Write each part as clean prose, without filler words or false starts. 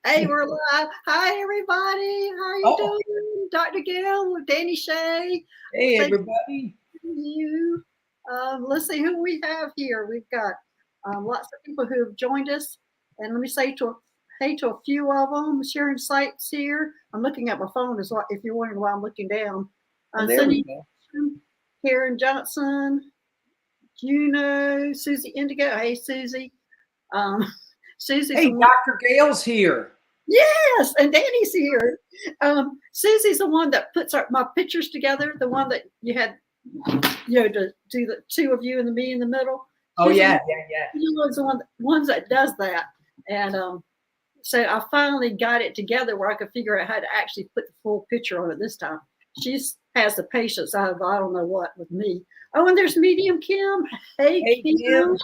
Hey, we're live. Hi, everybody. How are you Oh, doing? Dr. Gail with Danny Shay. hey Thank everybody. you. Let's see who we have here. We've got lots of people who have joined us. And let me say hey to a few of them. Sharing sites here. I'm looking at my phone as well, if you're wondering why I'm looking down. Oh, there we Cindy, go. Karen Johnson, Juno, Susie Indigo. Hey, Susie. Um, Susie's Hey, the one. Dr. Gail's here. Yes, and Danny's here. Susie's the one that puts my pictures together. The one that you had, to do the two of you and the me in the middle. Oh She's yeah, yeah, yeah. the ones that does that. And so I finally got it together where I could figure out how to actually put the full picture on it this time. She has the patience out of I don't know what with me. Oh, and there's Medium Kim. Hey, Hey Kim. Kim.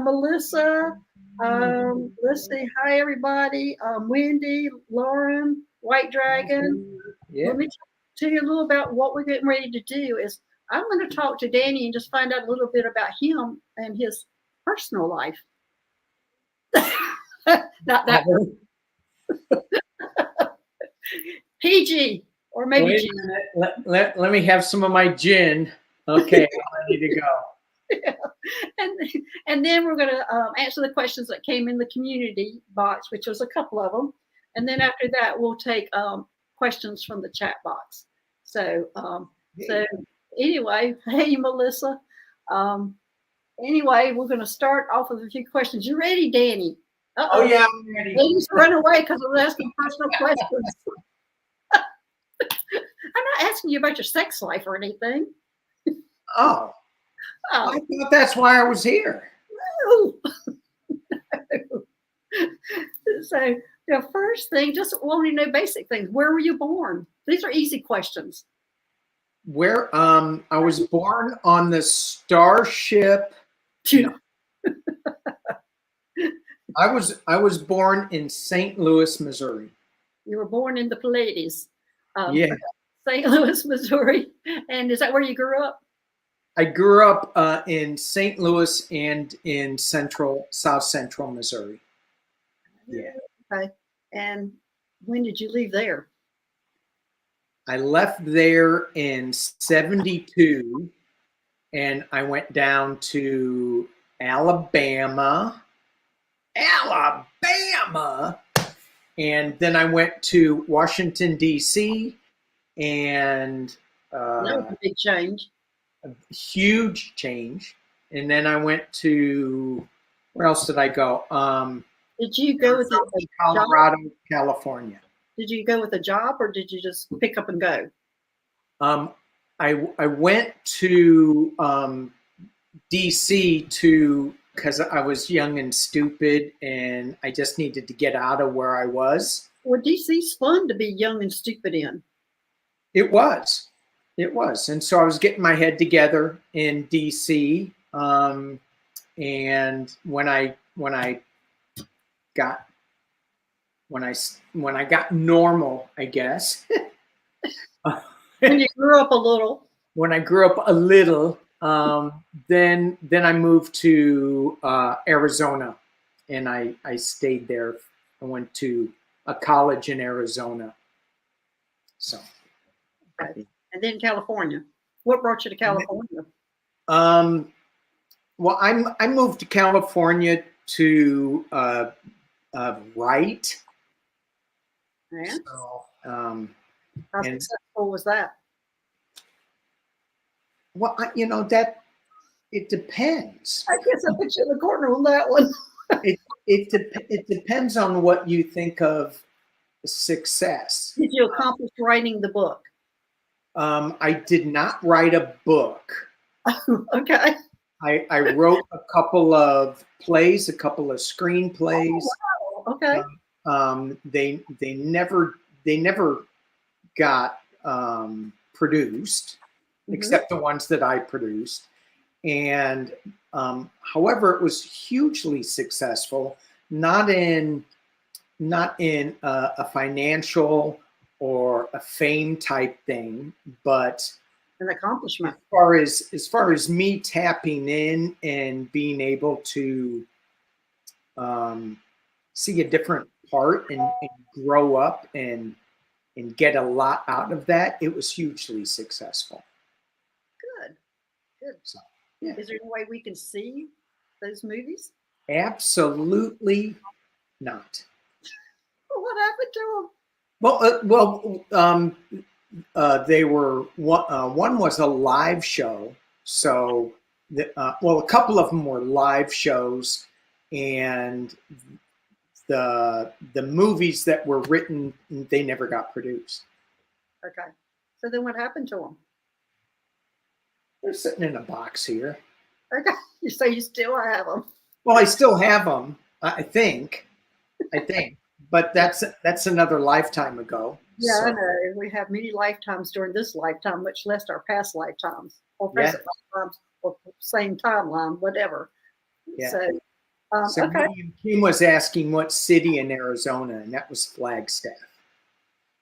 Melissa. Let's see. Hi, everybody. Wendy, Lauren, White Dragon. Yeah. Let me tell you a little about what we're getting ready to do. Is I'm going to talk to Danny and just find out a little bit about him and his personal life. Not that PG or maybe Wait G. a minute. Let me have some of my gin. Okay, I'm ready to go. Yeah. And then we're going to answer the questions that came in the community box, which was a couple of them. And then after that, we'll take questions from the chat box. So anyway, hey, Melissa. Anyway, we're going to start off with a few questions. You ready, Danny? Oh yeah, I'm ready. Danny's run away because we're asking personal questions. I'm not asking you about your sex life or anything. Oh, I thought that's why I was here. No. So the first thing, just want to know basic things. Where were you born? These are easy questions. Where I was born on the Starship. No. I was born in St. Louis, Missouri. You were born in the Pleiades. Yeah. St. Louis, Missouri. And is that where you grew up? I grew up in St. Louis and in South Central Missouri. Yeah. Okay. And when did you leave there? I left there in '72 and I went down to Alabama. And then I went to Washington, D.C. and That was a big change. A huge change. And then I went to, where else did I go? Did you go with Colorado, California. Did you go with a job or did you just pick up and go? I went to DC because I was young and stupid and I just needed to get out of where I was. Well, DC's fun to be young and stupid in. It was. And so I was getting my head together in DC. And when I got normal, I guess. When you grew up a little. When I grew up a little, then I moved to Arizona, and I stayed there. I went to a college in Arizona. So, okay. And then California. What brought you to California? Well, I moved to California to write. Yeah. So, how successful was that? Well, that it depends. I guess I put you in the corner on that one. It depends on what you think of success. Did you accomplish writing the book? I did not write a book. Okay. I wrote a couple of plays, a couple of screenplays. Oh, wow. Okay. They never got produced, except the ones that I produced. And however, it was hugely successful, not in a financial or a fame type thing, but an accomplishment. As far as me tapping in and being able to see a different part and grow up and get a lot out of that, it was hugely successful. Good. Good. So, yeah. Is there any way we can see those movies? Absolutely not. What happened to They were one was a live show, so a couple of them were live shows, and the movies that were written, they never got produced. them? Okay. So then what happened to them? They're sitting in a box here. Okay. You say you still have them. Well, I still have them, I think, but that's another lifetime ago. Yeah, so. I know. We have many lifetimes during this lifetime, much less our past lifetimes or present lifetimes or same timeline, whatever. Yeah. So, okay. Kim was asking what city in Arizona, and that was Flagstaff.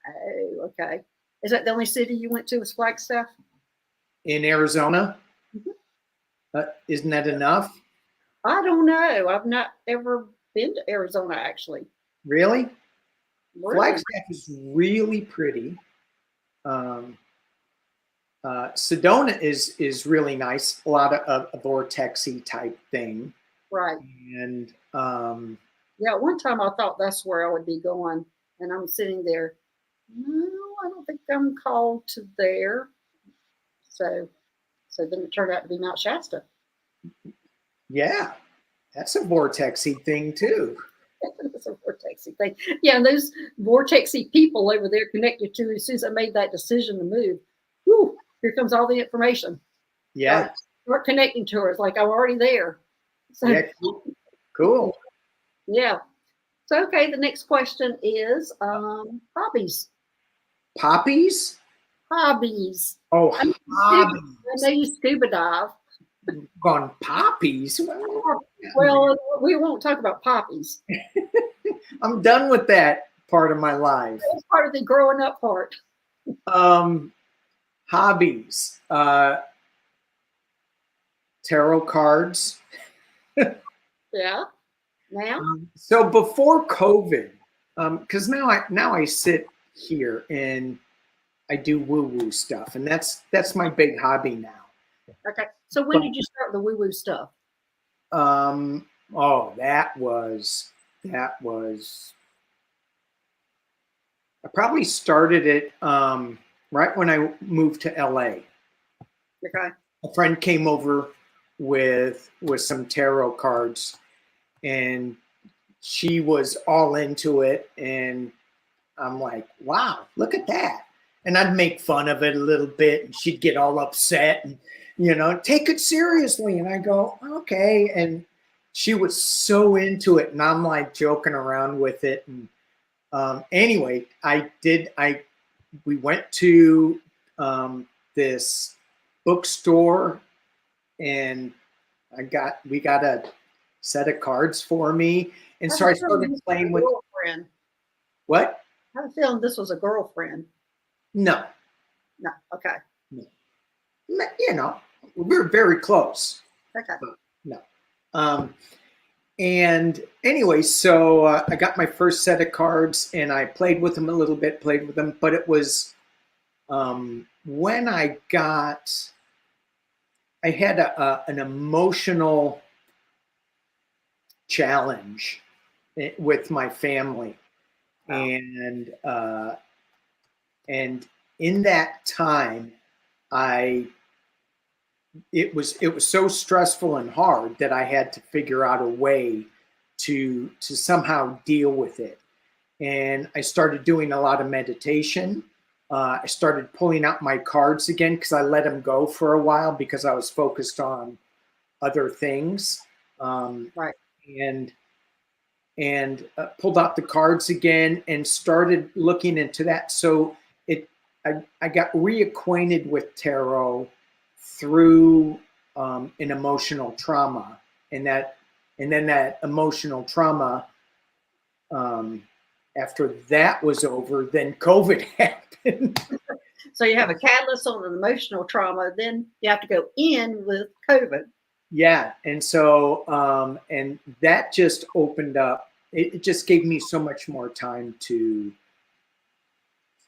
Oh, okay. Is that the only city you went to was Flagstaff? In Arizona? Mm-hmm. Isn't that enough? I don't know. I've not ever been to Arizona, actually. Really? Flagstaff is really pretty. Sedona is really nice. A lot of a vortexy type thing. Right. And yeah, one time I thought that's where I would be going, and I'm sitting there. No, I don't think I'm called to there. So then it turned out to be Mount Shasta. Yeah, that's a vortexy thing too. It's a vortexy thing. Yeah, and those vortexy people over there connected to, as soon as I made that decision to move, whew, here comes all the information. Yeah. Start connecting to her. It's like I'm already there. So, yeah, cool. Yeah. So, okay, the next question is hobbies. Poppies? Hobbies. Oh, hobbies. I know you scuba dive. Gone poppies? Well, we won't talk about poppies. I'm done with that part of my life. It's part of the growing up part. Hobbies. Tarot cards. Yeah. Now? So before COVID, because now I sit here and I do woo-woo stuff, and that's my big hobby now. Okay. So when did you start the woo-woo stuff? That was I probably started it right when I moved to LA. Okay. A friend came over with some tarot cards, and she was all into it, and I'm like, wow, look at that. And I'd make fun of it a little bit, and she'd get all upset and, take it seriously. And I go, okay. And she was so into it, and I'm like joking around with it. And anyway, we went to this bookstore, and we got a set of cards for me. And so I started playing with girlfriend. What? I have a feeling this was a girlfriend. No. No. Okay. No. We're very close. Okay. No. And anyway, so I got my first set of cards, and I played with them a little bit, but it was when I had an emotional challenge with my family. And in that time, it was so stressful and hard that I had to figure out a way to somehow deal with it. And I started doing a lot of meditation. I started pulling out my cards again because I let them go for a while because I was focused on other things. Right. And pulled out the cards again and started looking into that. So I got reacquainted with tarot through an emotional trauma, and then that emotional trauma, after that was over, then COVID happened. So you have a catalyst on an emotional trauma, then you have to go in with COVID. Yeah, and so and that just opened up it just gave me so much more time to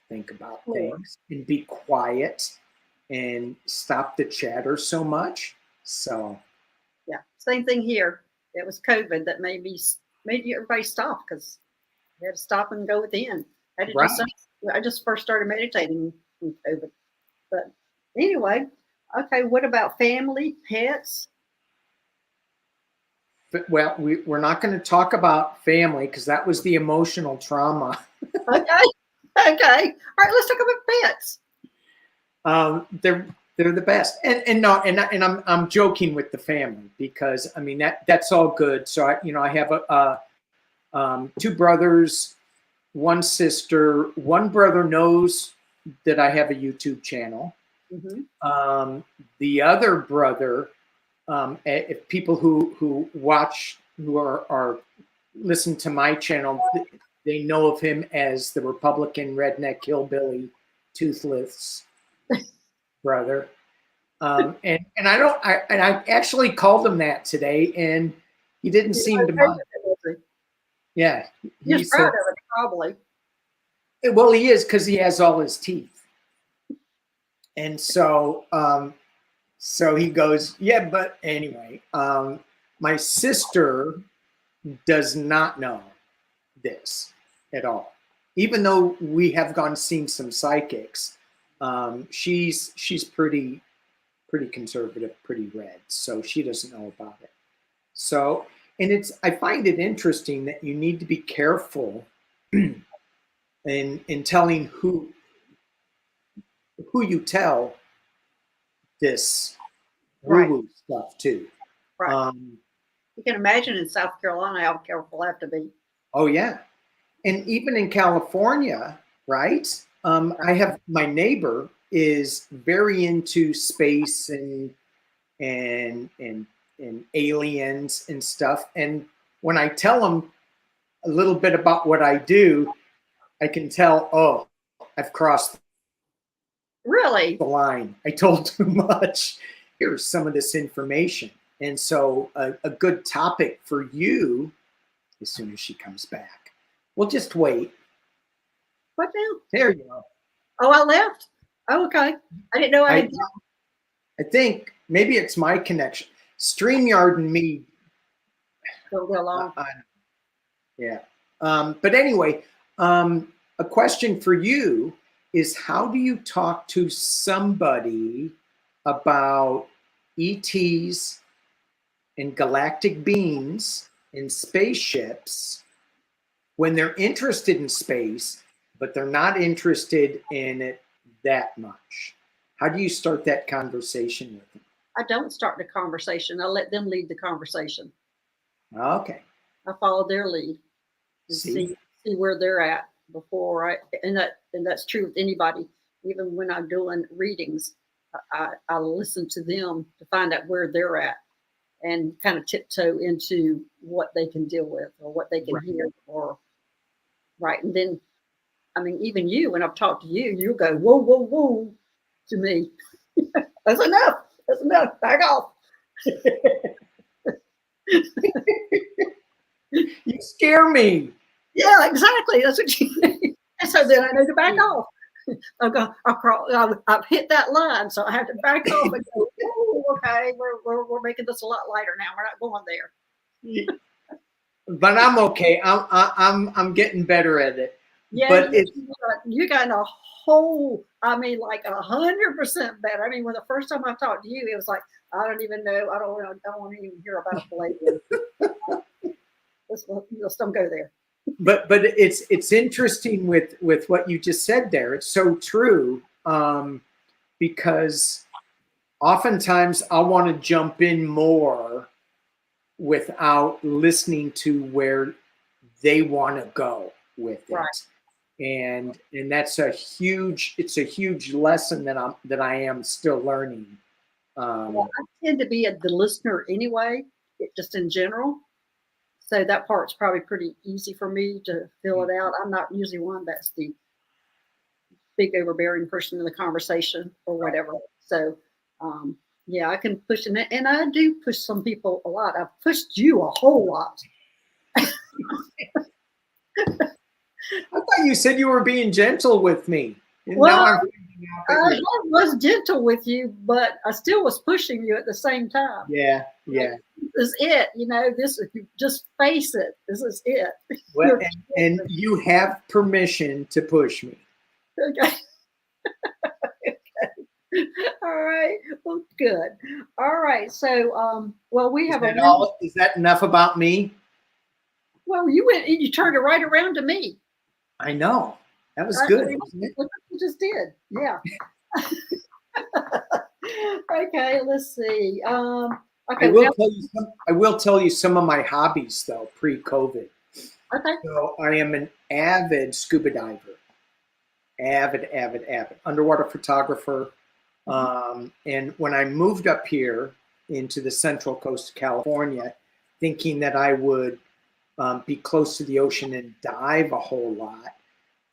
think about things and be quiet and stop the chatter so much. So Yeah, same thing here. It was COVID that made everybody stop, because you had to stop and go within. right. I just first started meditating in COVID. But anyway, okay, what about family, pets? But, well, we're not going to talk about family because that was the emotional trauma. Okay, okay. All right, let's talk about pets. They're the best, and no, and I'm joking with the family because I mean that's all good. So I have two brothers, one sister. One brother knows that I have a YouTube channel. Mm-hmm. The other brother, if people who watch who are listen to my channel, they know of him as the Republican redneck hillbilly toothless brother. And I actually called him that today, and he didn't seem to mind. Yeah, He's proud of it, probably. Well, he is, because he has all his teeth, and so so he goes, yeah. But anyway, my sister does not know this at all, even though we have gone seen some psychics. She's pretty conservative, pretty red, so she doesn't know about it. So, and I find it interesting that you need to be careful in telling who you tell this woo-woo stuff to. Right. You can imagine in South Carolina how careful I have to be. Oh yeah, and even in California, right? I have my neighbor is very into space and aliens and stuff. And when I tell him a little bit about what I do, I can tell, oh, I've crossed Really? the line. I told too much. Here's some of this information. And so a good topic for you as soon as she comes back. We'll just wait. What now? There you go. Oh, I left? Oh, okay. I didn't know I had. I think maybe it's my connection. StreamYard and me. Don't go along. Yeah. But anyway, a question for you is, how do you talk to somebody about ETs and galactic beings and spaceships when they're interested in space, but they're not interested in it that much? How do you start that conversation with them? I don't start the conversation. I let them lead the conversation. Okay. I follow their lead and see where they're at before and that's true with anybody. Even when I'm doing readings, I listen to them to find out where they're at and kind of tiptoe into what they can deal with or what they can hear or And then, I mean, even you, when I've talked to you, you'll go, whoa, whoa, whoa, to me. That's enough. That's enough. Back off. You scare me. Yeah, exactly. That's what you mean. And so then I need to back off. I've hit that line, so I have to back off and go, oh, okay, we're making this a lot lighter now. We're not going there. But I'm okay. I'm getting better at it. Yeah, but you got a whole, I mean, like 100% better. I mean, when the first time I talked to you, it was like, I don't even know. I don't want to even hear about a Palladium. Let's don't go there. But it's interesting with what you just said there. It's so true, because oftentimes I want to jump in more without listening to where they want to go with it. And that's a huge lesson that I am still learning. Well, I tend to be the listener anyway, just in general. So that part's probably pretty easy for me to fill it out. I'm not usually one that's the big overbearing person in the conversation or whatever. So yeah, I can push it, and I do push some people a lot. I've pushed you a whole lot. I thought you said you were being gentle with me. And Well, now I'm finding out that I was gentle with you, but I still was pushing you at the same time. yeah, yeah. This is it. This, if you just face it, this is it. Well, and you have permission to push me. Okay. All right. Well, good. All right. So, well, we have Is that enough about me? Well, you went and you turned it right around to me. I know. That was good, wasn't it? What you just did. Yeah. Okay. Let's see. Okay. I will tell you some of my hobbies though, pre-COVID. Okay. So I am an avid scuba diver. Avid underwater photographer. And when I moved up here into the central coast of California, thinking that I would be close to the ocean and dive a whole lot,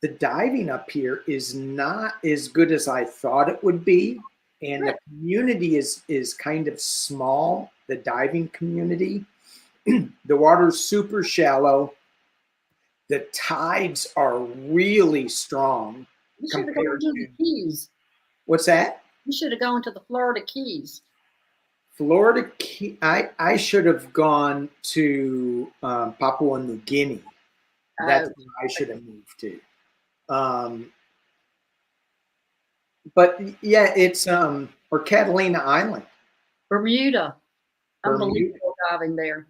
the diving up here is not as good as I thought it would be. And the community is kind of small, the diving community. The water's super shallow. The tides are really strong. You should have gone to the Keys. What's that? You should have gone to the Florida Keys. Florida Key. I should have gone to Papua New Guinea. That's where I should have moved to. But yeah, it's or Catalina Island. Bermuda. Unbelievable diving there.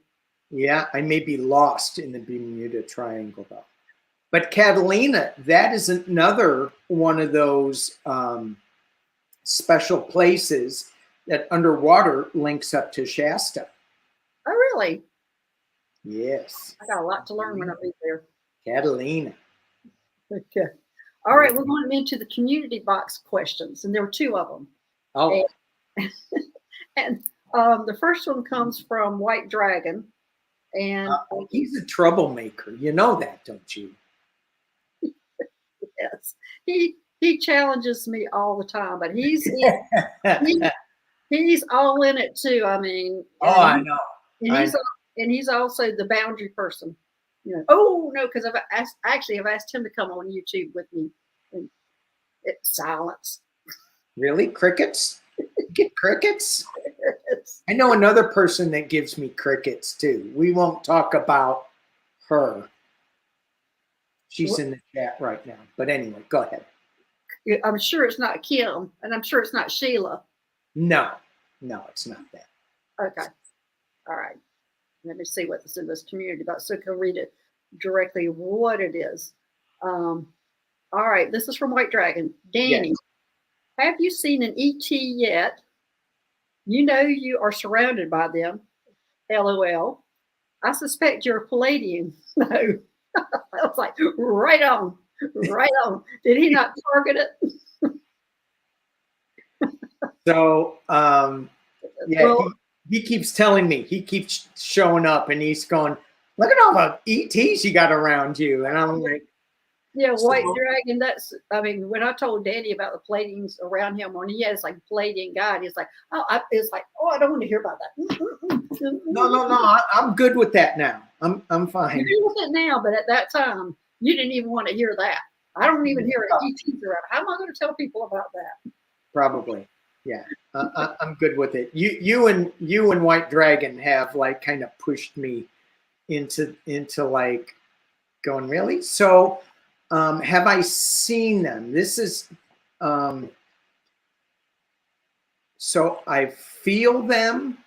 Yeah, I may be lost in the Bermuda Triangle though. But Catalina, that is another one of those special places that underwater links up to Shasta. Oh, really? Yes. I got a lot to learn when I be there. Catalina. Okay. All right, we're going into the community box questions, and there were 2 of them. Oh. And the first one comes from White Dragon, and he's a troublemaker. You know that, don't you? Yes, he challenges me all the time, but he's all in it too. I mean, I know. And he's also the boundary person. Oh no, because I've asked him to come on YouTube with me, and it's silence. Really, crickets? Get crickets? I know another person that gives me crickets too. We won't talk about her. She's in the chat right now. But anyway, go ahead. I'm sure it's not Kim, and I'm sure it's not Sheila. No, it's not that. Okay. All right. Let me see what's in this community box so I can read it directly what it is. All right. This is from White Dragon. Danny, Have you seen an ET yet? You know you are surrounded by them. LOL. I suspect you're a Palladian. No. I was like, right on. Right on. Did he not target it? So, he keeps telling me, he keeps showing up and he's going, look at all the ETs you got around you. And I'm like, yeah, White Dragon, when I told Danny about the Palladians around him, when he has like Palladian guide, he's like, I don't want to hear about that. No, I'm good with that now. I'm fine. You're with it now, but at that time, you didn't even want to hear that. I don't even hear ETs around. How am I going to tell people about that? Probably. Yeah, I'm good with it. You and White Dragon have like kind of pushed me into like going, really? So have I seen them? This is so I feel them.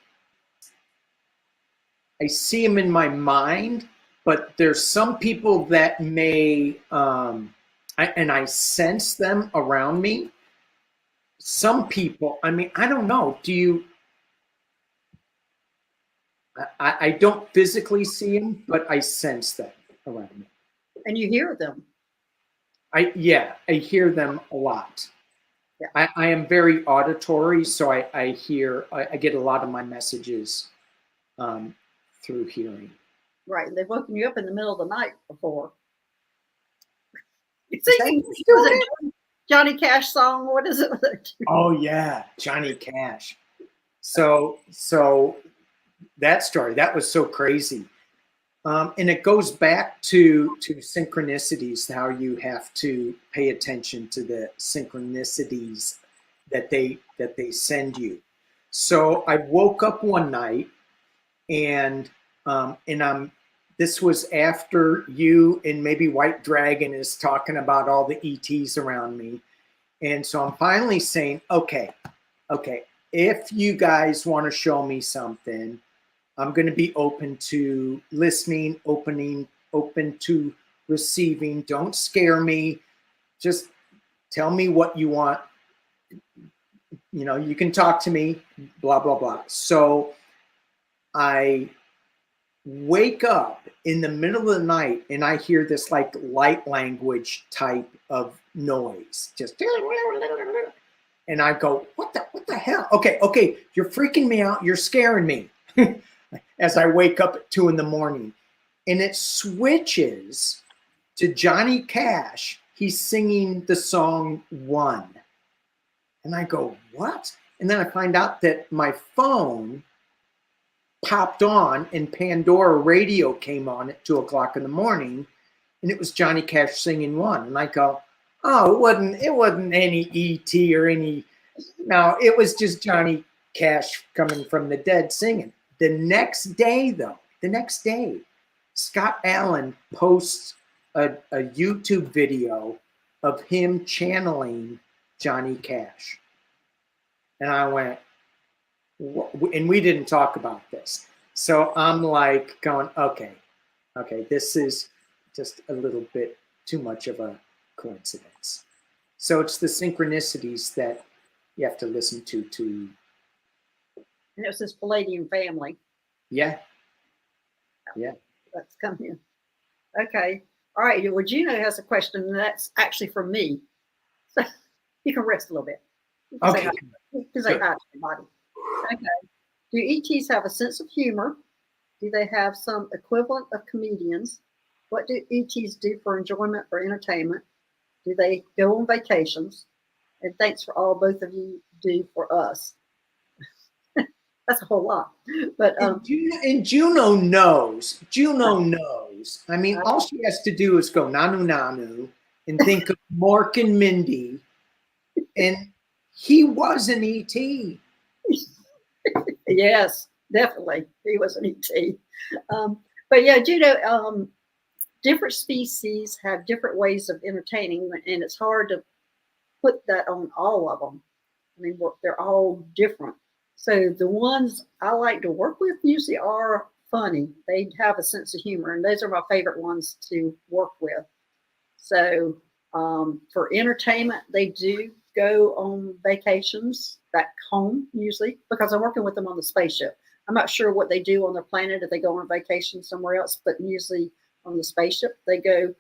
I see them in my mind, but there's some people that may and I sense them around me. Some people, I mean, I don't know. Do you? I don't physically see them, but I sense them around me. And you hear them. I hear them a lot. Yeah. I am very auditory, so I get a lot of my messages through hearing. Right. They've woken you up in the middle of the night before. Johnny Cash song. What is it? Oh yeah, Johnny Cash. So that story, that was so crazy. And it goes back to synchronicities, how you have to pay attention to the synchronicities that they send you. So I woke up one night, and this was after you and maybe White Dragon is talking about all the ETs around me. And so I'm finally saying, okay, if you guys want to show me something, I'm going to be open to listening, open to receiving. Don't scare me. Just tell me what you want. You know, you can talk to me, blah, blah, blah. So I wake up in the middle of the night and I hear this like light language type of noise. Just, and I go, what the hell? Okay, you're freaking me out. You're scaring me. As I wake up at 2 a.m. and it switches to Johnny Cash. He's singing the song One. And I go, what? And then I find out that my phone popped on and Pandora radio came on at 2 o'clock in the morning, and it was Johnny Cash singing One. And I go, oh, it wasn't any ET or any, no, it was just Johnny Cash coming from the dead singing. The next day, Scott Allen posts a YouTube video of him channeling Johnny Cash. And I went, and we didn't talk about this. So I'm like going, okay, this is just a little bit too much of a coincidence. So it's the synchronicities that you have to listen to. And it was this Palladium family. Yeah. Let's come here. Okay. All right. Well, Gino has a question, and that's actually for me. So you can rest a little bit. Okay. Because I got everybody. Okay. Do ETs have a sense of humor? Do they have some equivalent of comedians? What do ETs do for enjoyment or entertainment? Do they go on vacations? And thanks for all both of you do for us. That's a whole lot. But and Juno knows. I mean, all she has to do is go nanu nanu and think of Mork and Mindy, and he was an ET. Yes, definitely, he was an ET. But yeah, Juno, different species have different ways of entertaining, and it's hard to put that on all of them. I mean, they're all different. So the ones I like to work with usually are funny. They have a sense of humor, and those are my favorite ones to work with. So for entertainment, they do go on vacations back home usually, because I'm working with them on the spaceship. I'm not sure what they do on their planet if they go on vacation somewhere else, but usually on the spaceship they go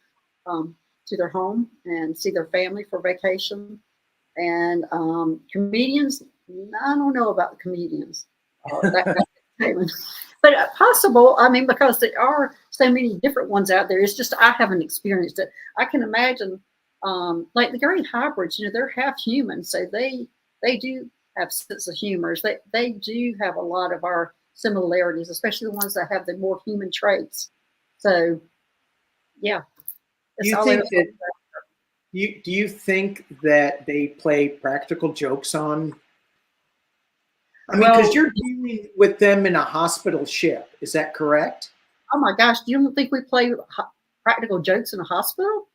to their home and see their family for vacation. And comedians, I don't know about comedians. But possible, I mean, because there are so many different ones out there. It's just I haven't experienced it. I can imagine, like the great hybrids, they're half human, so they do have sense of humor. They do have a lot of our similarities, especially the ones that have the more human traits. So, yeah. Do you think that they play practical jokes on? I mean, because you're dealing with them in a hospital ship, is that correct? Oh my gosh, do you don't think we play practical jokes in a hospital?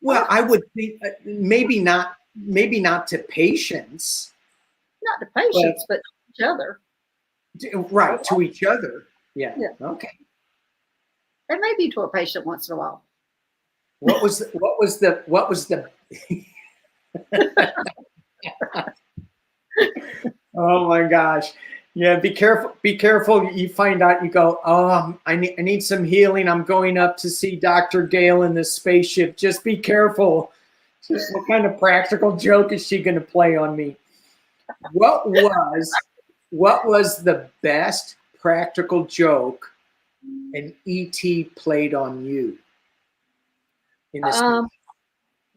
Well, I would think maybe not to patients. Not to patients, but to each other. Right, to each other. Yeah. Okay. And maybe to a patient once in a while. What was the Oh my gosh. Yeah, be careful. You find out, you go, oh, I need some healing. I'm going up to see Dr. Gail in this spaceship. Just be careful. Just what kind of practical joke is she going to play on me? What was the best practical joke an ET played on you? In this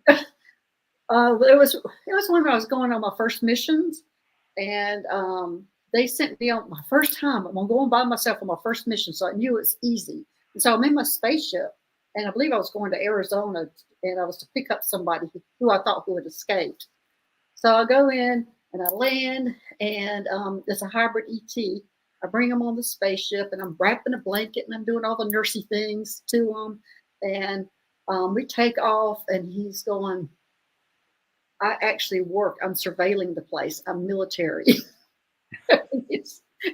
it was when I was going on my first missions, and they sent me on my first time. I'm going by myself on my first mission, so I knew it's easy. So I'm in my spaceship, and I believe I was going to Arizona, and I was to pick up somebody who I thought who had escaped. So I go in and I land, and it's a hybrid ET. I bring him on the spaceship, and I'm wrapping a blanket, and I'm doing all the nursey things to him. And we take off, and he's going, I actually work. I'm surveilling the place. I'm military.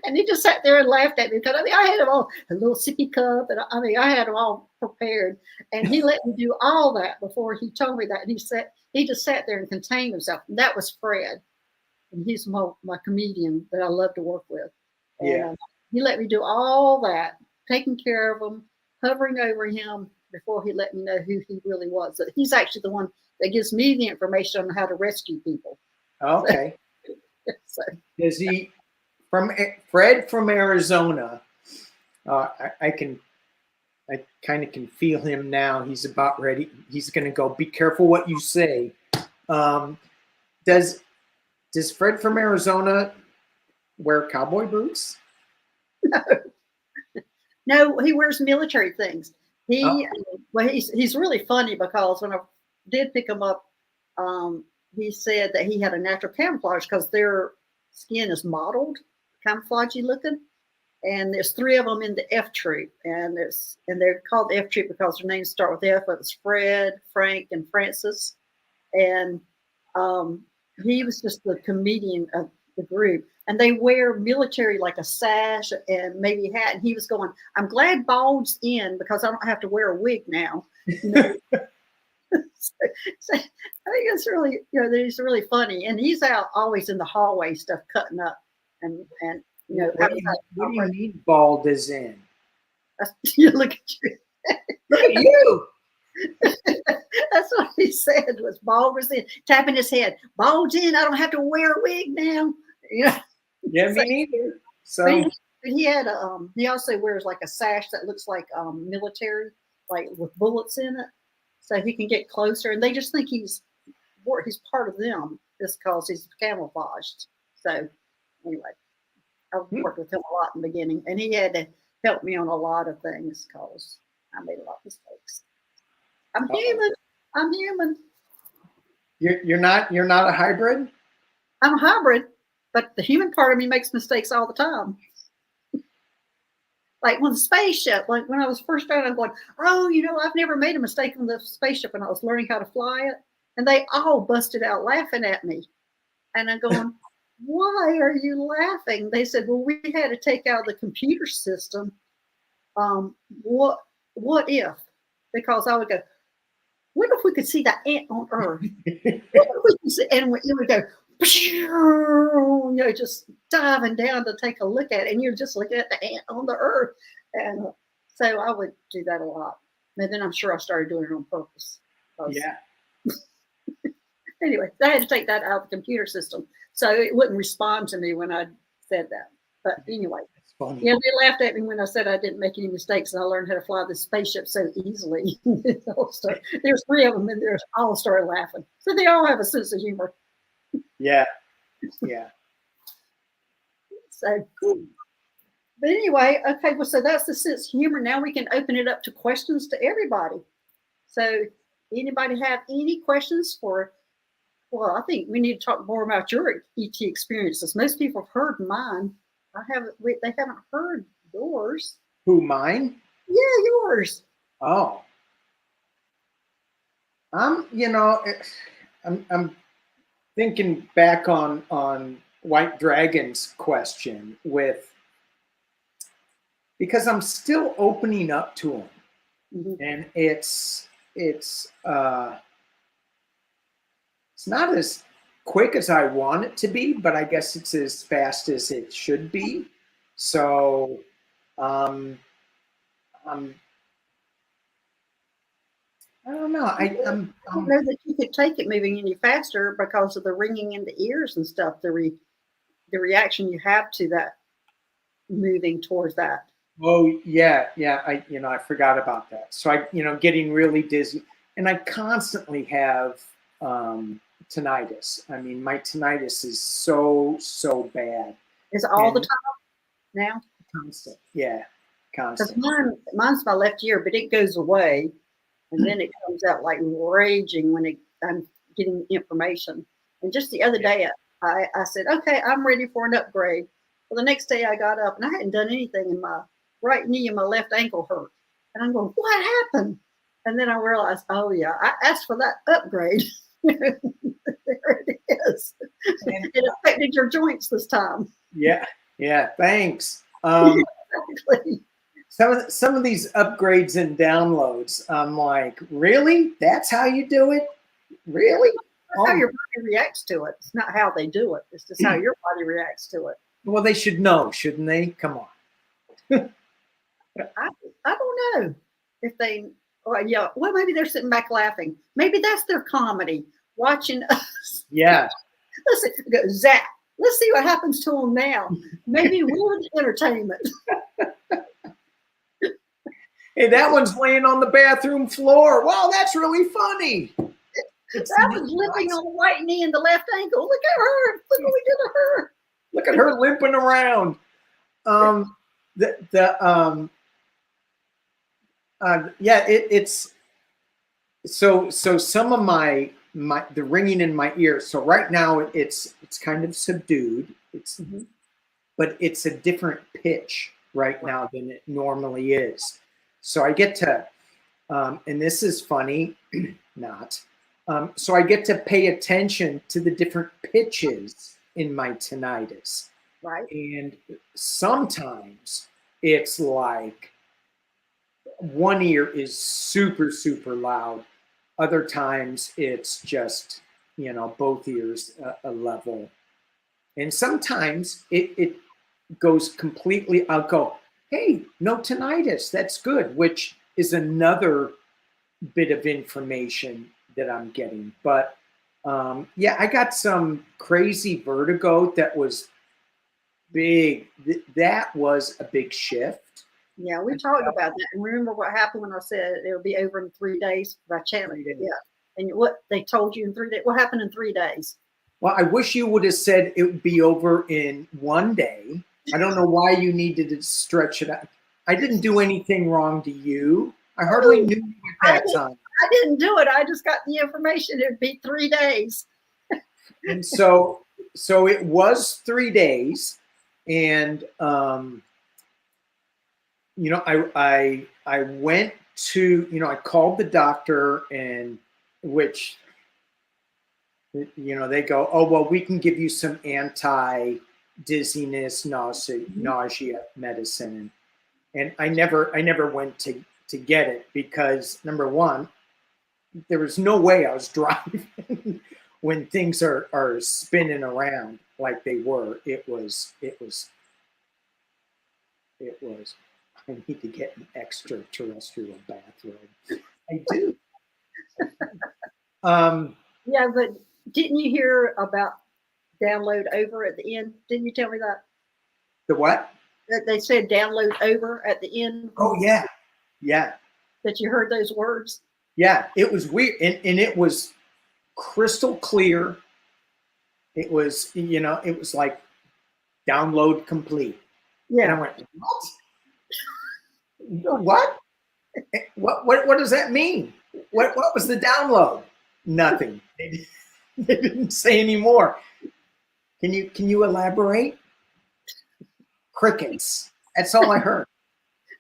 And he just sat there and laughed at me because I mean I had him all a little sippy cup, and I mean I had him all prepared, and he let me do all that before he told me that. And he just sat there and contained himself. And that was Fred, and he's my comedian that I love to work with. And Yeah. he let me do all that, taking care of him, hovering over him before he let me know who he really was. So he's actually the one that gives me the information on how to rescue people. Okay. So, Is he from Fred from Arizona? I kind of can feel him now. He's about ready. He's going to go. Be careful what you say. Does Fred from Arizona wear cowboy boots? no, he wears military things. Well, he's really funny because when I did pick him up, he said that he had a natural camouflage because their skin is mottled, camouflagey looking. And there's 3 of them in the F troop, and they're called the F troop because their names start with F. But it's Fred, Frank, and Francis. And he was just the comedian of the group. And they wear military like a sash and maybe a hat. And he was going, I'm glad bald's in because I don't have to wear a wig now. You know? So I think it's really, he's really funny. And he's out always in the hallway stuff, cutting up. And you know, what do you mean bald is in? You look at you. Look at you. That's what he said was bald was in, tapping his head. Bald's in. I don't have to wear a wig now. You know? Yeah, me neither. So he had he also wears like a sash that looks like military, like with bullets in it, so he can get closer. And they just think he's part of them just because he's camouflaged. So anyway, I worked with him a lot in the beginning, and he had to help me on a lot of things because I made a lot of mistakes. I'm human. I'm human. You're not a hybrid? I'm a hybrid, but the human part of me makes mistakes all the time. Like when the spaceship, like when I was first starting, I'm going, oh, I've never made a mistake on the spaceship when I was learning how to fly it. And they all busted out laughing at me. And I'm going, why are you laughing? They said, well, we had to take out the computer system. What if? Because I would go, what if we could see that ant on Earth? What if we could see, and you would go, just diving down to take a look at it, and you're just looking at the ant on the Earth. And so I would do that a lot. And then I'm sure I started doing it on purpose. Yeah. Anyway, I had to take that out of the computer system so it wouldn't respond to me when I said that. But anyway, yeah, they laughed at me when I said I didn't make any mistakes and I learned how to fly the spaceship so easily. There's 3 of them, and they all started laughing. So they all have a sense of humor. Yeah. Yeah. So, but anyway, okay, well, so that's the sense of humor. Now we can open it up to questions to everybody. So, anybody have any questions for? Well, I think we need to talk more about your ET experiences. Most people have heard mine. They haven't heard yours. Who, mine? Yeah, yours. Oh. I'm thinking back on White Dragon's question because I'm still opening up to him. Mm-hmm. And it's not as quick as I want it to be, but I guess it's as fast as it should be. So I don't know. I don't know that you could take it moving any faster because of the ringing in the ears and stuff. The reaction you have to that moving towards that. Oh yeah. I forgot about that. So I getting really dizzy, and I constantly have tinnitus. I mean, my tinnitus is so bad. Is it all the time now? Constant. Yeah. Because constant. mine's my left ear, but it goes away, and then it comes out like raging when I'm getting information. And just the other day, I said, okay, I'm ready for an upgrade. Well, the next day I got up and I hadn't done anything, and my right knee and my left ankle hurt. And I'm going, what happened? And then I realized, oh yeah, I asked for that upgrade. There it is. It affected your joints this time. Yeah, yeah. Thanks. Exactly. Some of these upgrades and downloads, I'm like, really? That's how you do it? Really? That's how your body reacts to it. It's not how they do it. It's just how your body reacts to it. Well, they should know, shouldn't they? Come on. I don't know if they. Well, yeah. Well, maybe they're sitting back laughing. Maybe that's their comedy, watching us. Yeah. Listen, go zap. Let's see what happens to them now. Maybe we're the entertainment. Hey, that one's laying on the bathroom floor. Wow, that's really funny. That was limping on the right knee and the left ankle. Look at her. Look what we did to her. Look at her limping around. It's so some of my the ringing in my ear. So right now it's kind of subdued. But it's a different pitch right now than it normally is. So I get to, and this is funny, not. So I get to pay attention to the different pitches in my tinnitus. Right. And sometimes it's like one ear is super, super loud. Other times it's just, both ears a level. And sometimes it goes completely, I'll go, hey, no tinnitus, that's good, which is another bit of information that I'm getting. But I got some crazy vertigo that was big. That was a big shift. Yeah, we talked about that. And remember what happened when I said it would be over in 3 days by channel? Yeah. And what they told you in 3 days? What happened in 3 days? Well, I wish you would have said it would be over in 1 day. I don't know why you needed to stretch it out. I didn't do anything wrong to you. I hardly knew you at that time. I didn't do it. I just got the information. It would be 3 days. And so it was 3 days. And, I went to, I called the doctor, and which, they go, oh, well, we can give you some anti-dizziness, nausea medicine. And I never went to get it because, number one, there was no way I was driving when things are spinning around like they were. It was, I need to get an extraterrestrial bathrobe. I do. Yeah, but didn't you hear about download over at the end? Didn't you tell me that? The what? That they said download over at the end. Oh, yeah. Yeah. That you heard those words? Yeah, it was weird. And it was crystal clear. It was, it was like download complete. Yeah. And I went, what? What does that mean? What was the download? Nothing. They didn't say any more. Can you elaborate? Crickets. That's all I heard.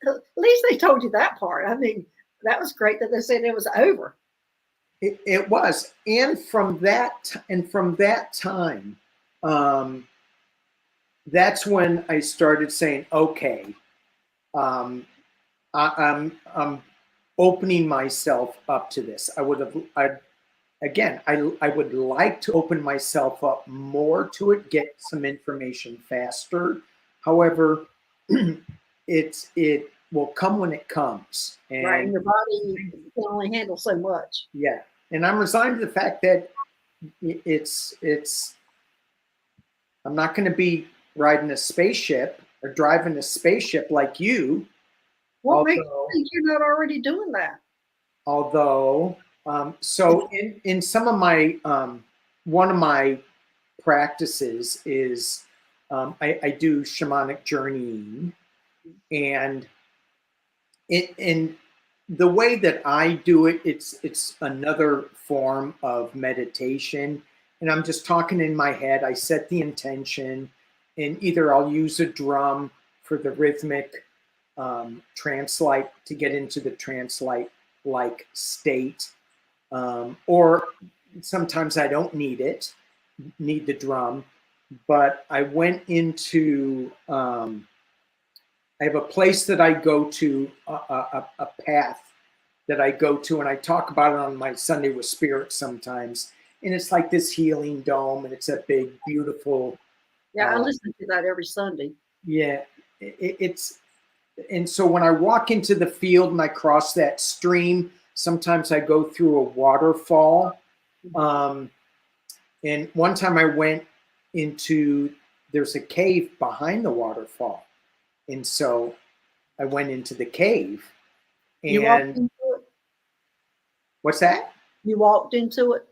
At least they told you that part. I mean, that was great that they said it was over. It was, and from that time, that's when I started saying, okay, I'm opening myself up to this. I would like to open myself up more to it, get some information faster. However, it will come when it comes. And right, and your body can only handle so much. Yeah, and I'm resigned to the fact that it's. I'm not going to be riding a spaceship or driving a spaceship like you. What makes you think you're not already doing that? Although, so in some of my one of my practices is I do shamanic journeying, and And the way that I do it, it's another form of meditation. And I'm just talking in my head. I set the intention, and either I'll use a drum for the rhythmic trance-like to get into the trance-like state, or sometimes I don't need the drum. But I went into I have a place that I go to, a path that I go to, and I talk about it on my Sunday with Spirit sometimes. And it's like this healing dome, and it's a big, beautiful. Yeah, I listen to that every Sunday. Yeah, it's, and so when I walk into the field and I cross that stream, sometimes I go through a waterfall. And one time I went into, there's a cave behind the waterfall. And so I went into the cave. You walked And into it? what's that? You walked into it?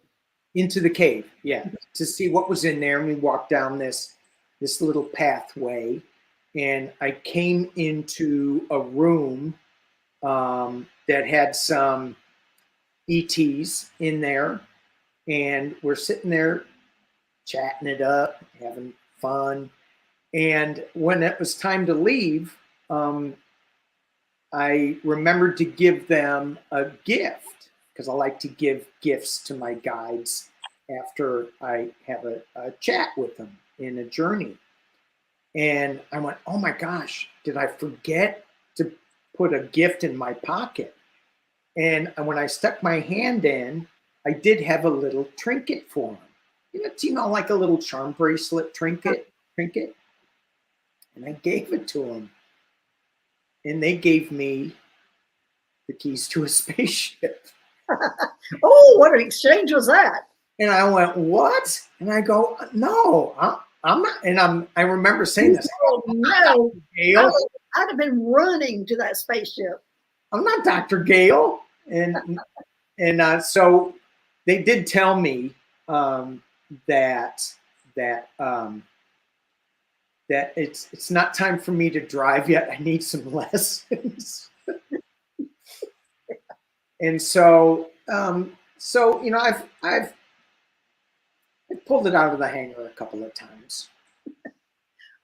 Into the cave, yeah, to see what was in there. And we walked down this little pathway, and I came into a room that had some ETs in there, and we're sitting there chatting it up, having fun. And when it was time to leave, I remembered to give them a gift, because I like to give gifts to my guides after I have a chat with them in a journey. And I went, oh my gosh, did I forget to put a gift in my pocket? And when I stuck my hand in, I did have a little trinket for them. It's, like a little charm bracelet trinket. And I gave it to them. And they gave me the keys to a spaceship. Oh, what an exchange was that? And I went, what? And I go, no, I'm not. And I remember saying this. Oh, no. Gail. I'd have been running to that spaceship. I'm not Dr. Gail. And so they did tell me that it's not time for me to drive yet. I need some lessons. And so I've pulled it out of the hangar a couple of times.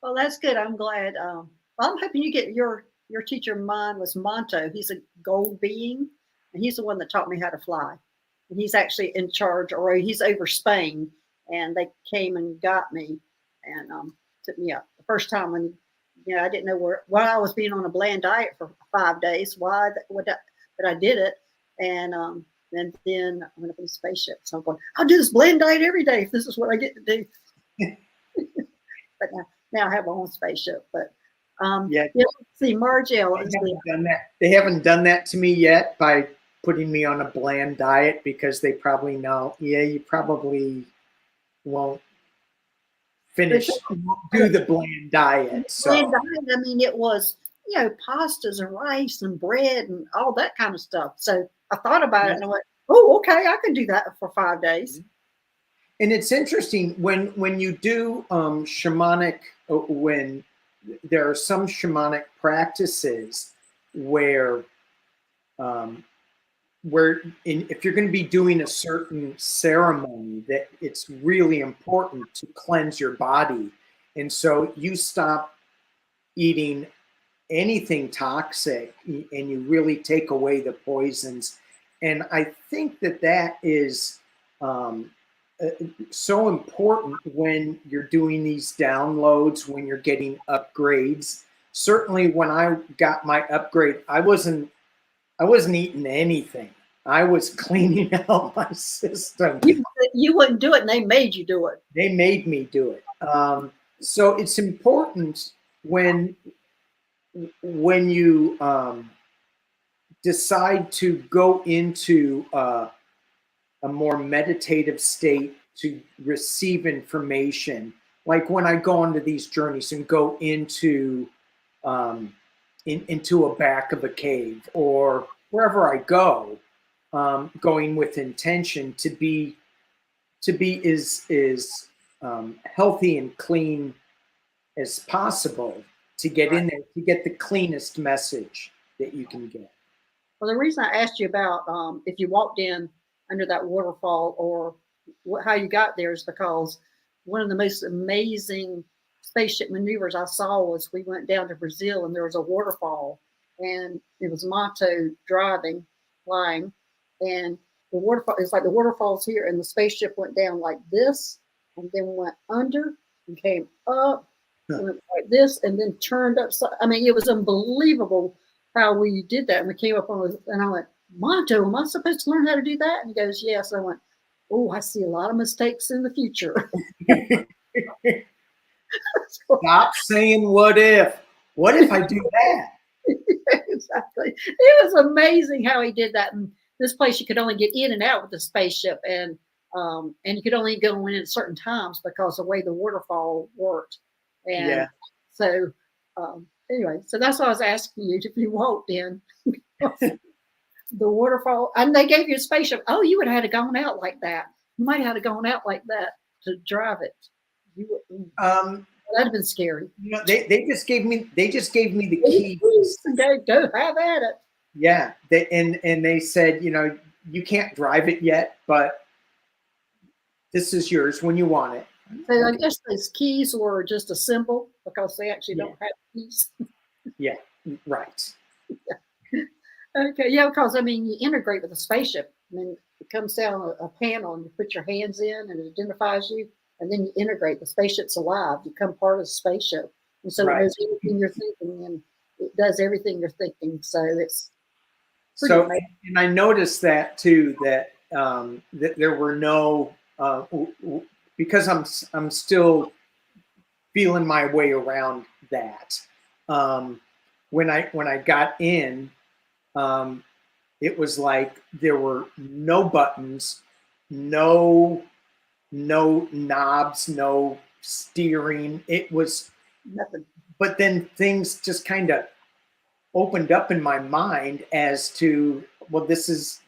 Well, that's good. I'm glad. I'm hoping you get your teacher. Mine was Monto. He's a gold being, and he's the one that taught me how to fly. And he's actually in charge, or he's over Spain. And they came and got me and took me up the first time when I didn't know why I was being on a bland diet for 5 days. But I did it, and then I went up in the spaceship. So I'm going, I'll do this bland diet every day if this is what I get to do. But now I have my own spaceship. But see, Margell. They haven't done that to me yet by putting me on a bland diet, because they probably know, you probably won't finish, do the bland diet. So bland diet, I mean, it was pastas and rice and bread and all that kind of stuff. So I thought about it and I went, oh, okay, I can do that for 5 days. And it's interesting when you do shamanic, when there are some shamanic practices where if you're going to be doing a certain ceremony, that it's really important to cleanse your body. And so you stop eating anything toxic and you really take away the poisons. And I think that is so important when you're doing these downloads, when you're getting upgrades. Certainly when I got my upgrade, I wasn't eating anything. I was cleaning out my system. You wouldn't do it, and they made you do it. They made me do it. So it's important when you decide to go into a more meditative state to receive information. Like when I go onto these journeys and go into a back of a cave, or wherever I go, going with intention to be as healthy and clean as possible, to get in there, to get the cleanest message. that you can get. Well, the reason I asked you about if you walked in under that waterfall or how you got there is because one of the most amazing spaceship maneuvers I saw was we went down to Brazil and there was a waterfall and it was Mato driving, flying, and the waterfall it's like the waterfalls here and the spaceship went down like this and then went under and came up, went like this and then turned upside. I mean, it was unbelievable how we did that. And we came up on it, and I went, Monto, am I supposed to learn how to do that? And he goes, yes. I went, oh, I see a lot of mistakes in the future. Stop saying what if. What if I do that? Exactly. It was amazing how he did that. And this place you could only get in and out with the spaceship, and you could only go in at certain times because of the way the waterfall worked. And Yeah. so anyway, so that's why I was asking you if you walked in the waterfall and they gave you a spaceship. Oh, you would have had to gone out like that. You might have had to gone out like that to drive it. You would, that'd have been scary. You know, they just gave me the keys. Go have at it. Yeah. And they said, you know, you can't drive it yet, but this is yours when you want it. So I guess those keys were just a symbol because they actually don't have keys. Yeah, right. Yeah. Okay, yeah, because I mean, you integrate with a spaceship. I mean, it comes down a panel and you put your hands in and it identifies you, and then you integrate. The spaceship's alive. You become part of the spaceship, and so it knows everything you're thinking and it does everything you're thinking. So it's so amazing. And I noticed that too, that that there were no because I'm still feeling my way around that. When I got in, it was like there were no buttons, no knobs, no steering. It was nothing. But then things just kind of opened up in my mind as to, well, this is,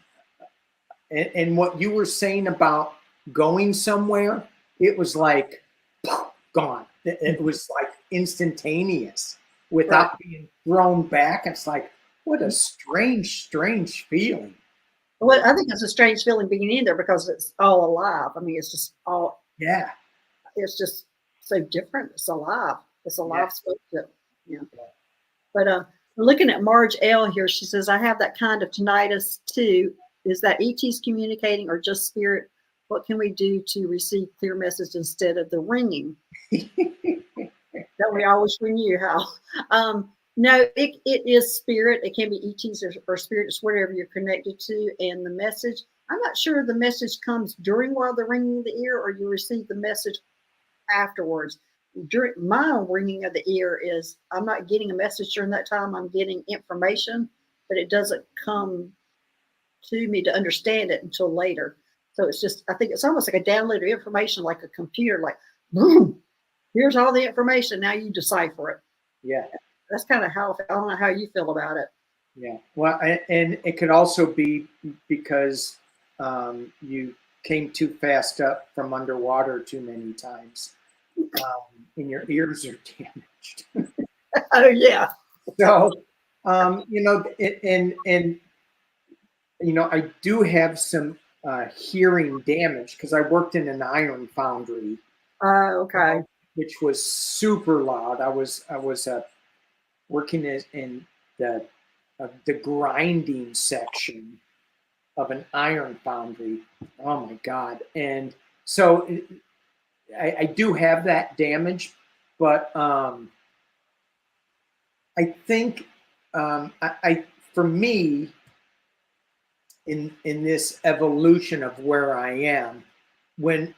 and what you were saying about going somewhere, it was like gone. It was like instantaneous without being thrown back. It's like, what a strange feeling. Well, I think it's a strange feeling being in there because it's all alive. I mean, it's just all, it's just so different. It's alive. It's a live spaceship. Yeah. But looking at Marge L here, she says, I have that kind of tinnitus too. Is that ET's communicating or just spirit? What can we do to receive clear message instead of the ringing? That we always knew how. No, it is spirit. It can be ETs or spirits, whatever you're connected to. And the message, I'm not sure the message comes during while they're ringing the ear or you receive the message afterwards. During my ringing of the ear is I'm not getting a message during that time. I'm getting information, but it doesn't come to me to understand it until later. So it's just, I think it's almost like a download of information, like a computer, like, boom, here's all the information. Now you decipher it. Yeah. That's kind of how, I don't know how you feel about it. Yeah. Well, and it could also be because you came too fast up from underwater too many times. And your ears are damaged. Oh yeah. So, you know, and you know, I do have some hearing damage because I worked in an iron foundry. Okay. Which was super loud. I was working in the grinding section of an iron foundry. Oh my God! And so I do have that damage, but I think for me in this evolution of where I am, when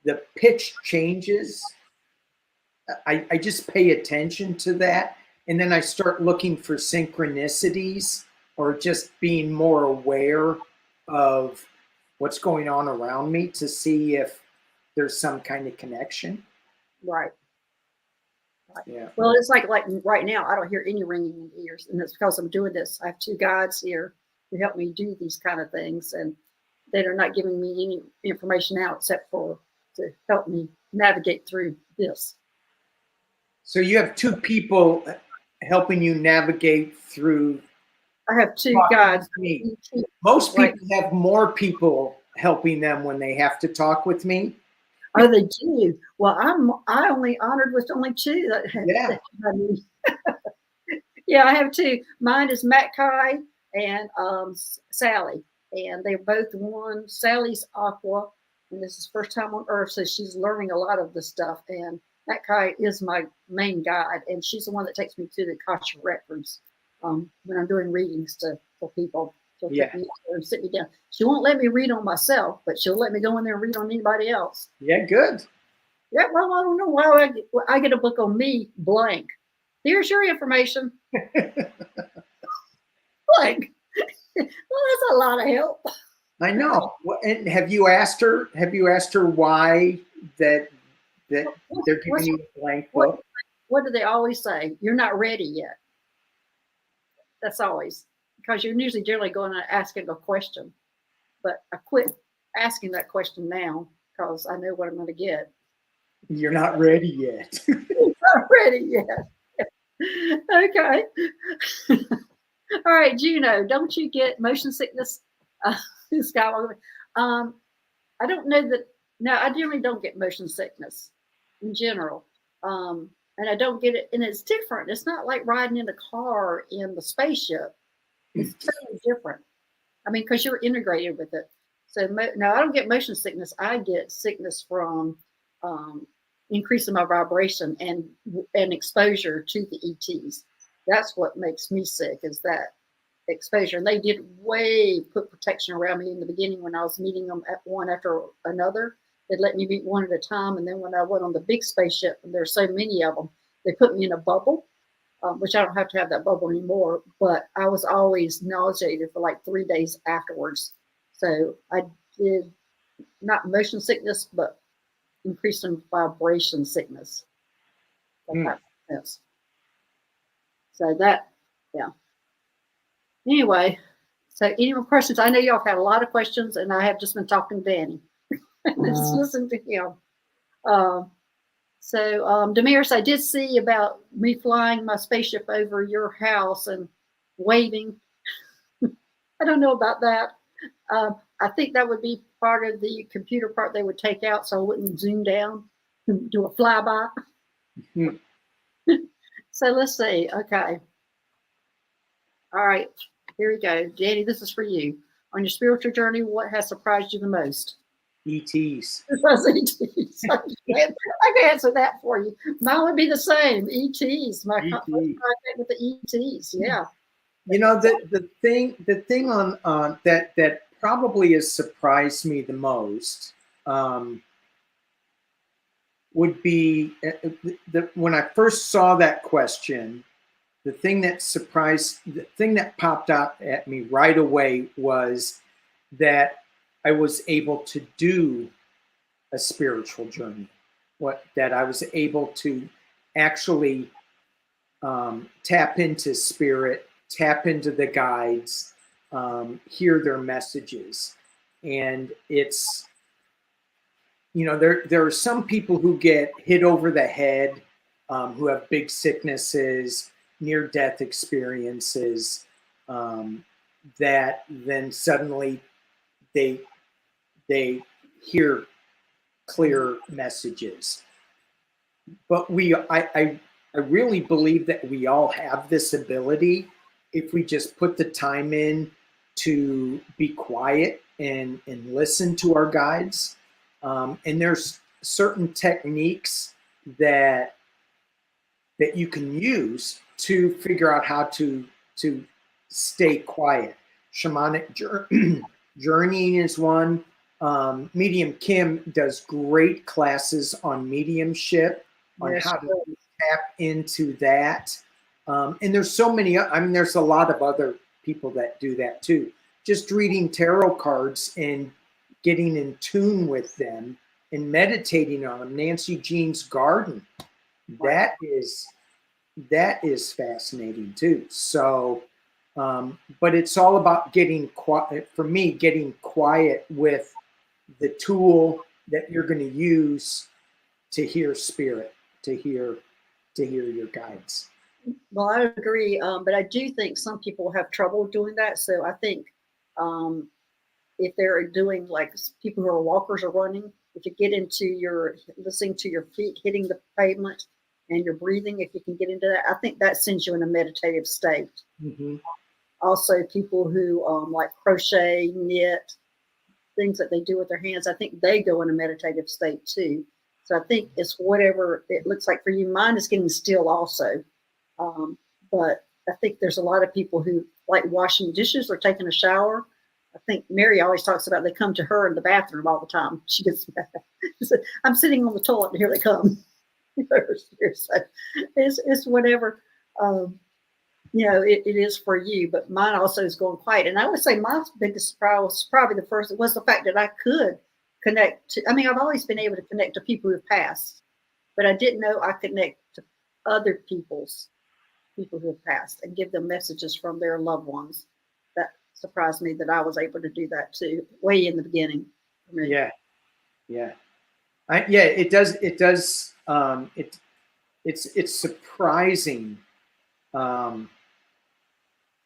the pitch changes, I just pay attention to that. And then I start looking for synchronicities or just being more aware of what's going on around me to see if there's some kind of connection. Right. Yeah. Well, it's like right now, I don't hear any ringing in the ears. And it's because I'm doing this. I have two guides here who help me do these kind of things. And they are not giving me any information out except for to help me navigate through this. So you have two people helping you navigate through I have two talking guides. with me. Most Right. people have more people helping them when they have to talk with me. Oh, they do. Well, I only honored with only two that Yeah. that had me. Yeah, I have two. Mine is Matt Kai and Sally, and they're both one. Sally's Aqua, and this is first time on Earth, so she's learning a lot of the stuff. And Matt Kai is my main guide, and she's the one that takes me to the Akasha records when I'm doing readings for people. She'll take me there and sit me down. She won't let me read on myself, but she'll let me go in there and read on anybody else. Yeah, good. Yeah, well, I don't know why I get a book on me blank. Here's your information. Like, well, that's a lot of help. I know. And have you asked her? Have you asked her why that they're giving you a blank book? What do they always say? You're not ready yet. That's always because you're usually generally going and asking a question. But I quit asking that question now because I know what I'm going to get. You're not ready yet. Not ready yet. Okay. All right, Juno, don't you get motion sickness? Skywalker. I don't know that. No, I generally don't get motion sickness in general. And I don't get it, and it's different. It's not like riding in a car in the spaceship. It's totally different. I mean, because you're integrated with it. So no, I don't get motion sickness. I get sickness from increasing my vibration and exposure to the ETs. That's what makes me sick. Is that exposure? And they did put protection around me in the beginning when I was meeting them at one after another. They'd let me meet one at a time, and then when I went on the big spaceship, and there's so many of them, they put me in a bubble, which I don't have to have that bubble anymore. But I was always nauseated for like 3 days afterwards. So I did not motion sickness, but increasing vibration sickness. That makes sense. So that, yeah. Anyway, so any more questions? I know y'all had a lot of questions, and I have just been talking to Danny. Just listen to him. Damaris, I did see about me flying my spaceship over your house and waving. I don't know about that. I think that would be part of the computer part they would take out so I wouldn't zoom down and do a flyby. So let's see. Okay. All right. Here we go. Danny, this is for you. On your spiritual journey, what has surprised you the most? ETs. ETs. I can answer that for you. Mine would be the same. ETs. My contact with the ETs. Yeah. You know, the thing on that probably has surprised me the most would be when I first saw that question. The thing that popped out at me right away was that I was able to do a spiritual journey. That I was able to actually tap into spirit, tap into the guides, hear their messages. And it's, there are some people who get hit over the head, who have big sicknesses, near-death experiences, that then suddenly they hear clear messages. But I really believe that we all have this ability if we just put the time in to be quiet and listen to our guides. And there's certain techniques that you can use to figure out how to stay quiet. Shamanic journeying is one. Medium Kim does great classes on mediumship, on how to tap into that. And there's so many, there's a lot of other people that do that too. Just reading tarot cards and getting in tune with them and meditating on them. Nancy Jean's garden. That is fascinating too. So, but it's all about getting quiet. For me, getting quiet with the tool that you're going to use to hear spirit, to hear your guides. Well, I agree, but I do think some people have trouble doing that. So I think um, if they're doing like people who are walkers or running, if you get into your listening to your feet hitting the pavement and your breathing, if you can get into that, I think that sends you in a meditative state. Mm-hmm. Also, people who like crochet, knit, things that they do with their hands, I think they go in a meditative state too. So I think it's whatever it looks like for you. Mine is getting still also. Um, but I think there's a lot of people who like washing dishes or taking a shower. I think Mary always talks about they come to her in the bathroom all the time. She gets, I'm sitting on the toilet and here they come. So it's whatever, um, it is for you, but mine also is going quiet. And I would say my biggest surprise was probably the first was the fact that I could connect to, I mean, I've always been able to connect to people who have passed, but I didn't know I could connect to other people who have passed and give them messages from their loved ones. That surprised me that I was able to do that too, way in the beginning for me. Yeah, yeah, yeah. It does. It does. It's surprising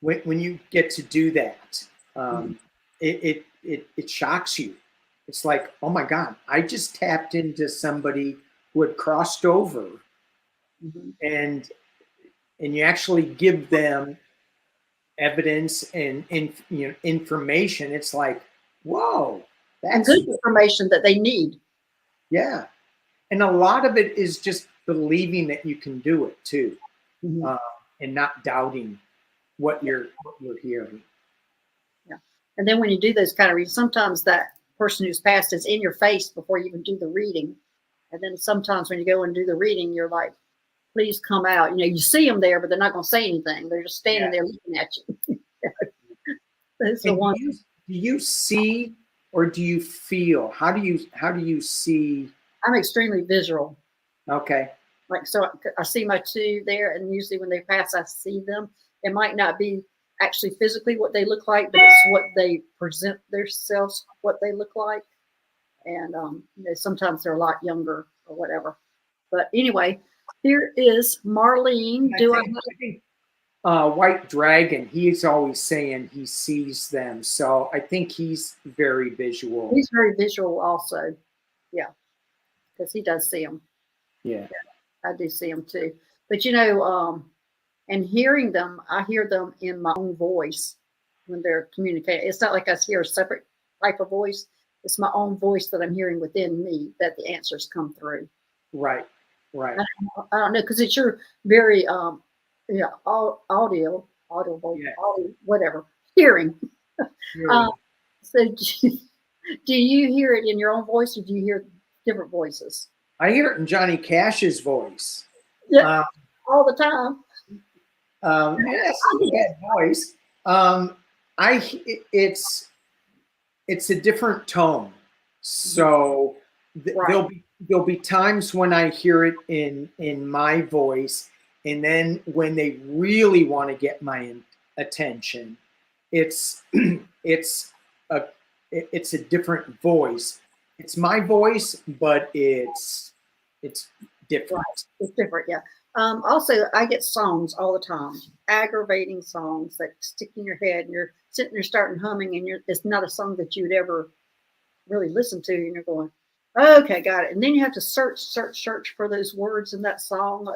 when you get to do that. Mm-hmm. It shocks you. It's like, oh my God, I just tapped into somebody who had crossed over, Mm-hmm. and you actually give them evidence and information. It's like, whoa, And that's good information that they need. yeah. And a lot of it is just believing that you can do it too, Mm-hmm. uh, and not doubting what you're hearing. Yeah. And then when you do those kind of readings, sometimes that person who's passed is in your face before you even do the reading. And then sometimes when you go and do the reading, you're like, please come out. You see them there, but they're not going to say anything. They're just standing Yeah. there looking at you. That's the And one. do you see or do you feel? How do you see? I'm extremely visual. Okay. Like, so I see my two there, and usually when they pass, I see them. It might not be actually physically what they look like, but it's what they present themselves, what they look like. And sometimes they're a lot younger or whatever. But anyway, here is Marlene. I think White Dragon, he's always saying he sees them. So I think he's very visual. He's very visual also. Yeah, because he does see them. Yeah. I do see them too. But and hearing them, I hear them in my own voice when they're communicating. It's not like I hear a separate type of voice. It's my own voice that I'm hearing within me that the answers come through. Right. Right. I don't know because it's your very audible, Yeah. audio, whatever hearing. Really. So do you hear it in your own voice, or do you hear different voices? I hear it in Johnny Cash's voice. Yeah, all the time. That's not a bad voice. I it's a different tone. So Right. there'll be times when I hear it in my voice, and then when they really want to get my attention, it's a it's a different voice. It's my voice, but it's different. Right. It's different, yeah. Also, I get songs all the time, aggravating songs that stick in your head, and you're sitting there starting humming, and it's not a song that you'd ever really listen to, and you're going, okay, got it. And then you have to search for those words in that song.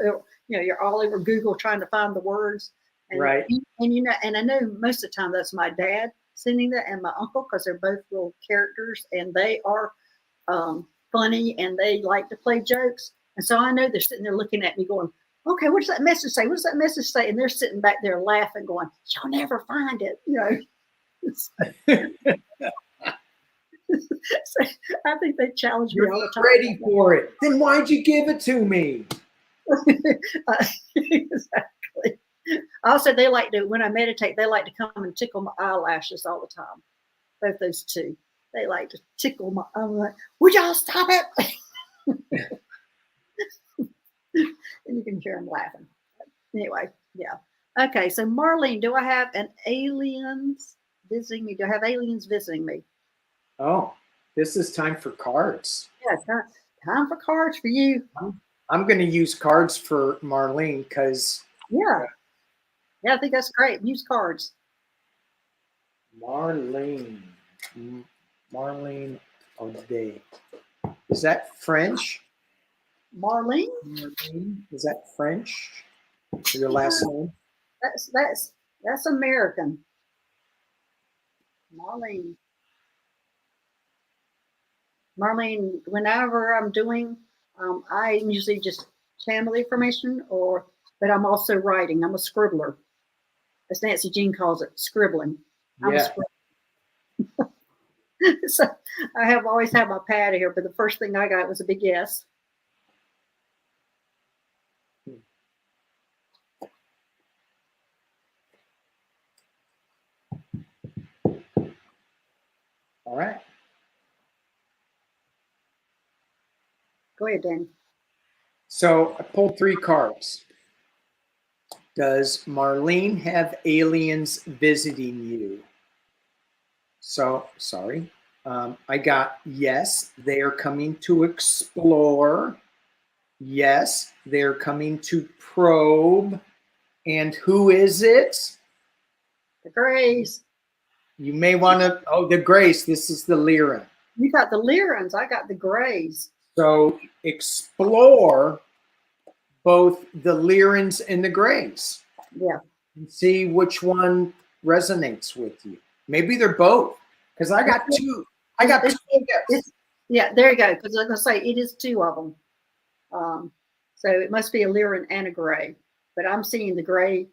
You're all over Google trying to find the words, and Right. and I know most of the time that's my dad sending that and my uncle because they're both little characters, and they are funny and they like to play jokes. And so I know they're sitting there looking at me going, okay, what does that message say? What does that message say? And they're sitting back there laughing, going, you'll never find it. So I think they challenge me You're all not the time. ready for it. Then why'd you give it to me? Exactly. Also, they like to, when I meditate, they like to come and tickle my eyelashes all the time. Both those two. They like to tickle my, I'm like, would y'all stop it? And you can hear them laughing. Anyway, yeah. Okay, so Marlene, do I have an aliens visiting me? Do I have aliens visiting me? Oh, this is time for cards. Yeah, time for cards for you. I'm going to use cards for Marlene because Yeah. Yeah, I think that's great. Use cards. Marlene. Marlene O'Day. Is that French? Marlene? Marlene? Is that French? Your last name? That's American. Marlene. Marlene, whenever I'm doing, I usually just channel the information but I'm also writing. I'm a scribbler. As Nancy Jean calls it, scribbling. I'm a Yeah. scribbler. So I have always had my pad here, but the first thing I got was a big yes. All right. Go ahead, Danny. So I pulled 3 cards. Does Marlene have aliens visiting you? So, sorry. I got yes, they are coming to explore. Yes, they're coming to probe. And who is it? The Grays. You may want to, oh, the Grace. This is the Lyra. You got the Lyrans. I got the Grays. So explore both the Lyrans and the Grays. Yeah. And see which one resonates with you. Maybe they're both. Because I got 2. I got 2 yes. Yeah, there you go. Because I was going to say, it is 2 of them. So it must be a Lyran and a Gray. But I'm seeing the Gray.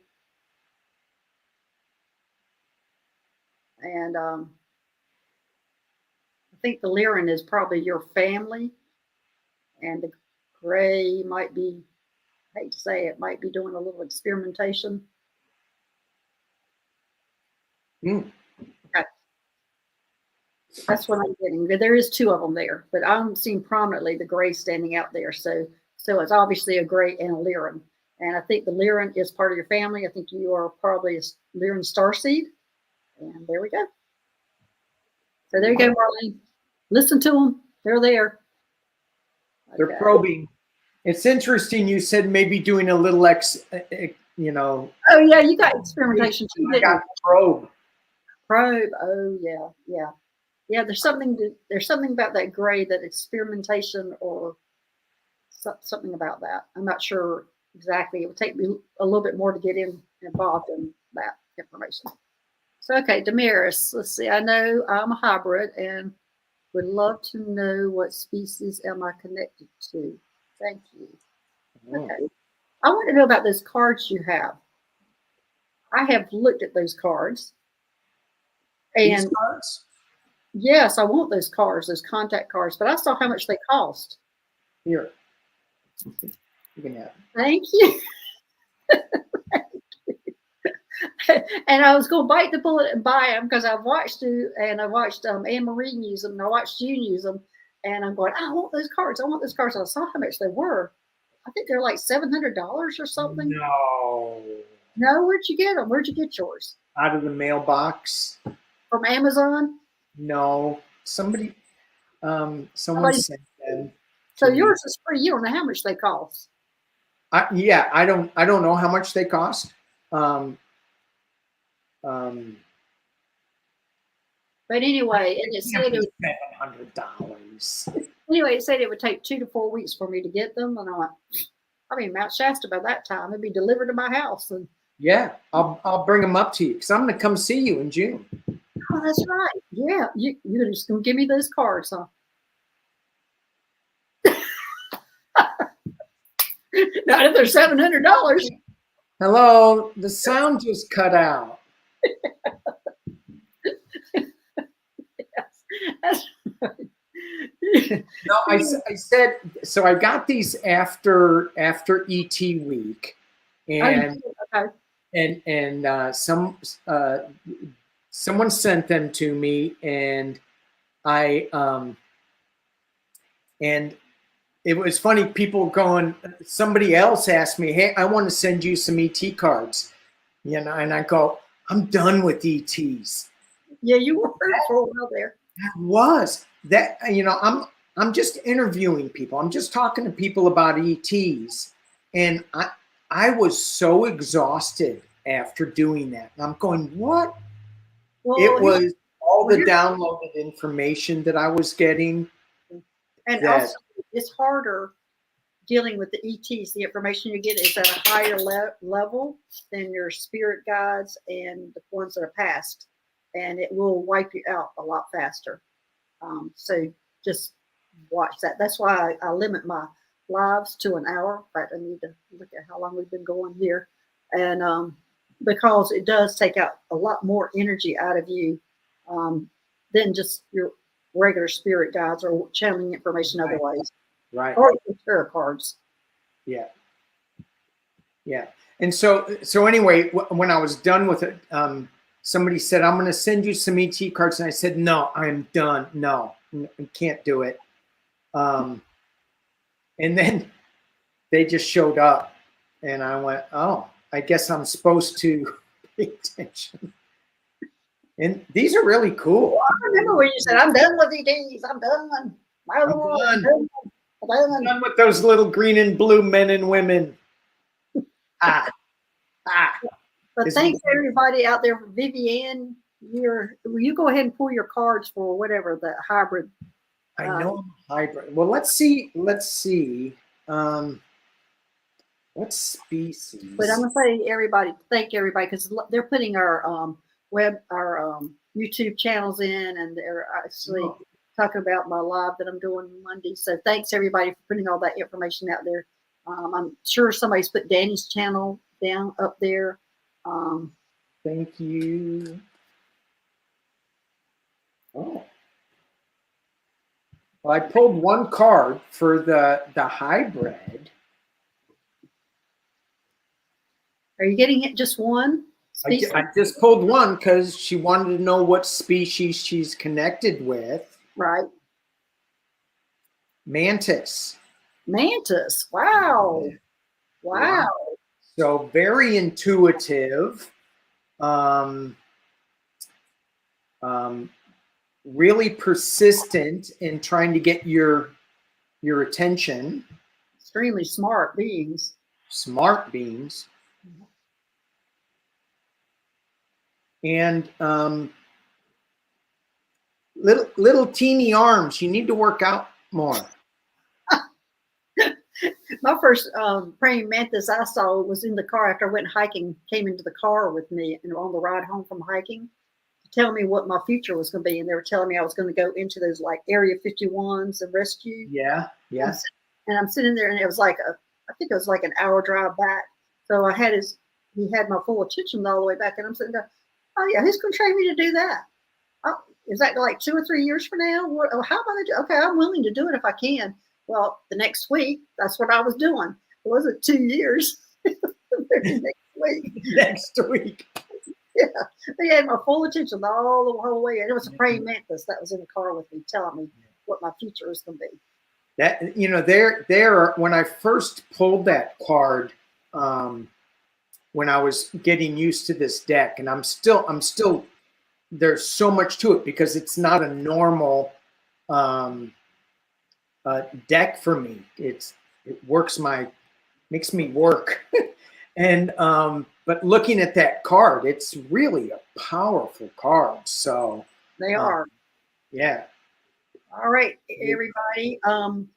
And I think the Lyran is probably your family. And the Gray might be, I hate to say it, might be doing a little experimentation. Okay. That's what I'm getting. There is 2 of them there, but I'm seeing prominently the Gray standing out there. So it's obviously a Gray and a Lyran. And I think the Lyran is part of your family. I think you are probably a Lyran starseed. And there we go. So there you go, Marlene. Listen to them. They're there. They're probing. It's interesting. You said maybe doing a little you know. Oh yeah, you got experimentation too. I got probe. Probe. Oh yeah, yeah, yeah. There's something about that Gray, that experimentation or something about that. I'm not sure exactly. It would take me a little bit more to get involved in that information. So okay, Damaris. Let's see. I know I'm a hybrid and would love to know what species am I connected to. Thank you. Okay. I want to know about those cards you have. I have looked at those cards. And these cards? Yes, I want those cards, those contact cards, but I saw how much they cost. Here. You can have it. Thank you. And I was going to bite the bullet and buy them because I've watched you and I watched Anne Marie use them and I watched you use them. And I'm going, I want those cards. I want those cards. I saw how much they were. I think they're like $700 or something. No. No, where'd you get them? Where'd you get yours? Out of the mailbox. From Amazon? No. Someone sent them. So yours is free. You don't know how much they cost. Yeah, I don't know how much they cost. But anyway, and it said $700. Anyway, it said it would take 2 to 4 weeks for me to get them, and I mean, Mount Shasta by that time, they'd be delivered to my house. And yeah, I'll bring them up to you because I'm going to come see you in June. Oh, that's right. Yeah, you're just going to give me those cards, huh? Not if they're $700. Hello, the sound just cut out. That's right. No, I said so. I got these after ET week, and someone sent them to me, and and it was funny. People going. Somebody else asked me, "Hey, I want to send you some ET cards," and I go, "I'm done with ETs." Yeah, you were for a while there. I'm just interviewing people. I'm just talking to people about ETs, and I was so exhausted after doing that. And I'm going, what? Well, It was all the here's- downloaded information that I was getting. and that- also it's harder dealing with the ETs. The information you get is at a higher level than your spirit guides and the ones that are past, and it will wipe you out a lot faster. So just watch that. That's why I limit my lives to an hour. In fact, I need to look at how long we've been going here, and because it does take out a lot more energy out of you than just your regular spirit guides or channeling information other ways. Right. Or tarot cards. Yeah. Yeah. And so anyway, when I was done with it, somebody said, I'm going to send you some ET cards. And I said, no, I'm done. No, I can't do it. And then they just showed up and I went, oh, I guess I'm supposed to pay attention. And these are really cool. Well, I remember when you said, I'm done with ETs. I'm done. I'm done with those little green and blue men and women. But thanks everybody out there. Vivienne, will you go ahead and pull your cards for whatever the hybrid? I know I'm a hybrid. Well, let's see. What species? But I'm gonna say everybody, thank everybody, because they're putting our YouTube channels in, and they're actually talking about my live that I'm doing Monday. So thanks everybody for putting all that information out there. I'm sure somebody's put Danny's channel down up there. Thank you. Oh. Well, I pulled one card for the hybrid. Are you getting it just one? I just pulled one because she wanted to know what species she's connected with. Right. Mantis. Mantis. Wow. Wow. So very intuitive. Really persistent in trying to get your attention. Extremely smart beings. Smart beings. And little teeny arms. You need to work out more. My first praying mantis I saw was in the car after I went hiking, came into the car with me and on the ride home from hiking to tell me what my future was going to be. And they were telling me I was going to go into those like Area 51s and rescue. Yeah, yeah. And I'm sitting there and it was like I think it was like an hour drive back. So he had my full attention all the way back. And I'm sitting there, oh yeah, who's going to train me to do that? Oh, is that like 2 or 3 years from now? How am I going to do? Okay, I'm willing to do it if I can. Well, the next week, that's what I was doing. It wasn't 2 years. Next week. Next week. Yeah. They had my full attention the whole way. And it was a praying mantis that was in the car with me telling me what my future was going to be. That, there, when I first pulled that card, when I was getting used to this deck, and I'm still, there's so much to it because it's not a normal deck for me. It makes me work. And but looking at that card, it's really a powerful card. So they are. Yeah. All right, everybody.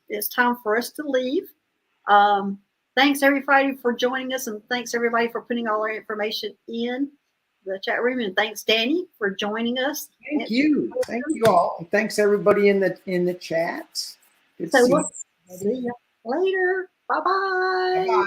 It's time for us to leave. Thanks everybody for joining us, and thanks everybody for putting all our information in the chat room. And thanks Danny for joining us. Thank you all, and thanks everybody in the chat. So we'll see you later. Bye-bye. Bye-bye.